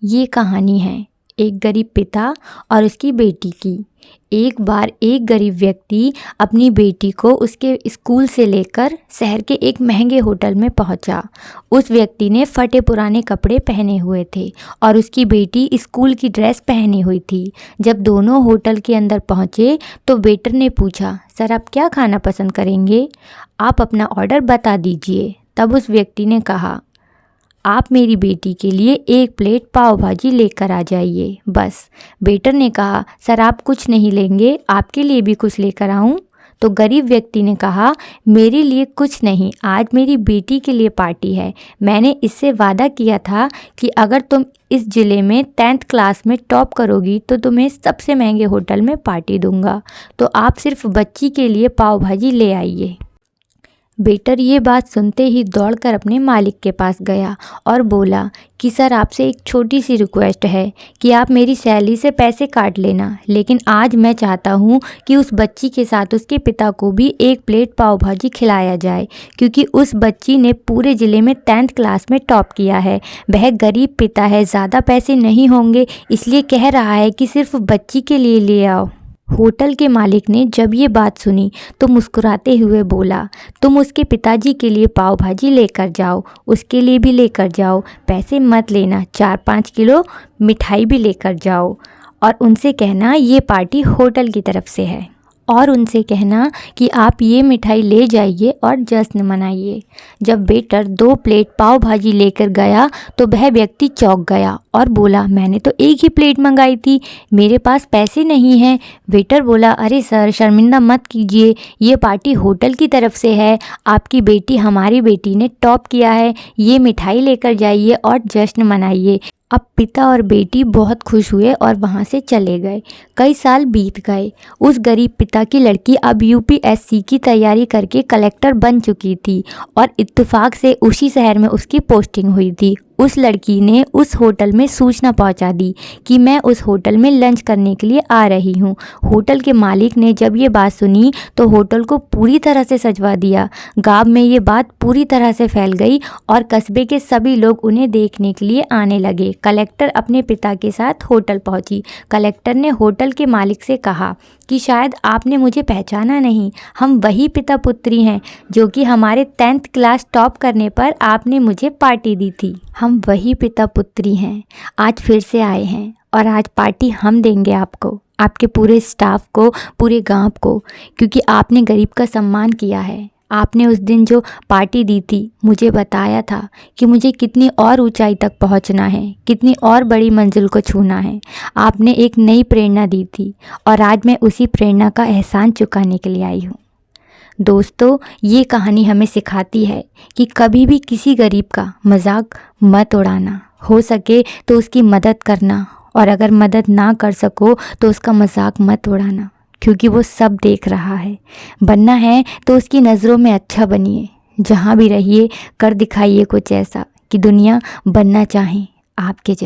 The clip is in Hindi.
ये कहानी है एक गरीब पिता और उसकी बेटी की। एक बार एक गरीब व्यक्ति अपनी बेटी को उसके स्कूल से लेकर शहर के एक महंगे होटल में पहुंचा। उस व्यक्ति ने फटे पुराने कपड़े पहने हुए थे और उसकी बेटी स्कूल की ड्रेस पहनी हुई थी। जब दोनों होटल के अंदर पहुंचे तो वेटर ने पूछा, सर आप क्या खाना पसंद करेंगे? आप अपना ऑर्डर बता दीजिए। तब उस व्यक्ति ने कहा, आप मेरी बेटी के लिए 1 प्लेट पाव भाजी लेकर आ जाइए बस। वेटर ने कहा, सर आप कुछ नहीं लेंगे, आपके लिए भी कुछ लेकर आऊं? तो गरीब व्यक्ति ने कहा, मेरे लिए कुछ नहीं, आज मेरी बेटी के लिए पार्टी है। मैंने इससे वादा किया था कि अगर तुम इस ज़िले में 10th क्लास में टॉप करोगी तो तुम्हें सबसे महंगे होटल में पार्टी दूंगा। तो आप सिर्फ बच्ची के लिए पाव भाजी ले आइए। वेटर ये बात सुनते ही दौड़कर अपने मालिक के पास गया और बोला कि सर आपसे एक छोटी सी रिक्वेस्ट है कि आप मेरी सैलरी से पैसे काट लेना, लेकिन आज मैं चाहता हूँ कि उस बच्ची के साथ उसके पिता को भी 1 प्लेट पाव भाजी खिलाया जाए, क्योंकि उस बच्ची ने पूरे ज़िले में 10th क्लास में टॉप किया है। वह गरीब पिता है, ज़्यादा पैसे नहीं होंगे, इसलिए कह रहा है कि सिर्फ बच्ची के लिए ले आओ। होटल के मालिक ने जब ये बात सुनी तो मुस्कुराते हुए बोला, तुम उसके पिताजी के लिए पाव भाजी लेकर जाओ, उसके लिए भी लेकर जाओ, पैसे मत लेना, 4-5 किलो मिठाई भी लेकर जाओ और उनसे कहना ये पार्टी होटल की तरफ से है और उनसे कहना कि आप ये मिठाई ले जाइए और जश्न मनाइए। जब वेटर 2 प्लेट पाव भाजी लेकर गया तो वह व्यक्ति चौंक गया और बोला, मैंने तो 1 ही प्लेट मंगाई थी, मेरे पास पैसे नहीं हैं। वेटर बोला, अरे सर शर्मिंदा मत कीजिए, ये पार्टी होटल की तरफ से है, आपकी बेटी हमारी बेटी ने टॉप किया है, ये मिठाई लेकर जाइए और जश्न मनाइए। अब पिता और बेटी बहुत खुश हुए और वहाँ से चले गए। कई साल बीत गए। उस गरीब पिता की लड़की अब यूपीएससी की तैयारी करके कलेक्टर बन चुकी थी और इत्तेफाक से उसी शहर में उसकी पोस्टिंग हुई थी। उस लड़की ने उस होटल में सूचना पहुंचा दी कि मैं उस होटल में लंच करने के लिए आ रही हूं। होटल के मालिक ने जब ये बात सुनी तो होटल को पूरी तरह से सजवा दिया। गांव में ये बात पूरी तरह से फैल गई और कस्बे के सभी लोग उन्हें देखने के लिए आने लगे। कलेक्टर अपने पिता के साथ होटल पहुंची। कलेक्टर ने होटल के मालिक से कहा कि शायद आपने मुझे पहचाना नहीं, हम वही पिता पुत्री हैं जो कि हमारे 10th क्लास टॉप करने पर आपने मुझे पार्टी दी थी। हम वही पिता पुत्री हैं, आज फिर से आए हैं और आज पार्टी हम देंगे आपको, आपके पूरे स्टाफ को, पूरे गांव को, क्योंकि आपने गरीब का सम्मान किया है। आपने उस दिन जो पार्टी दी थी, मुझे बताया था कि मुझे कितनी और ऊंचाई तक पहुंचना है, कितनी और बड़ी मंजिल को छूना है। आपने एक नई प्रेरणा दी थी और आज मैं उसी प्रेरणा का एहसान चुकाने के लिए आई हूँ। दोस्तों, ये कहानी हमें सिखाती है कि कभी भी किसी गरीब का मजाक मत उड़ाना, हो सके तो उसकी मदद करना और अगर मदद ना कर सको तो उसका मजाक मत उड़ाना, क्योंकि वो सब देख रहा है। बनना है तो उसकी नज़रों में अच्छा बनिए, जहाँ भी रहिए कर दिखाइए कुछ ऐसा कि दुनिया बनना चाहे आपके जैसा।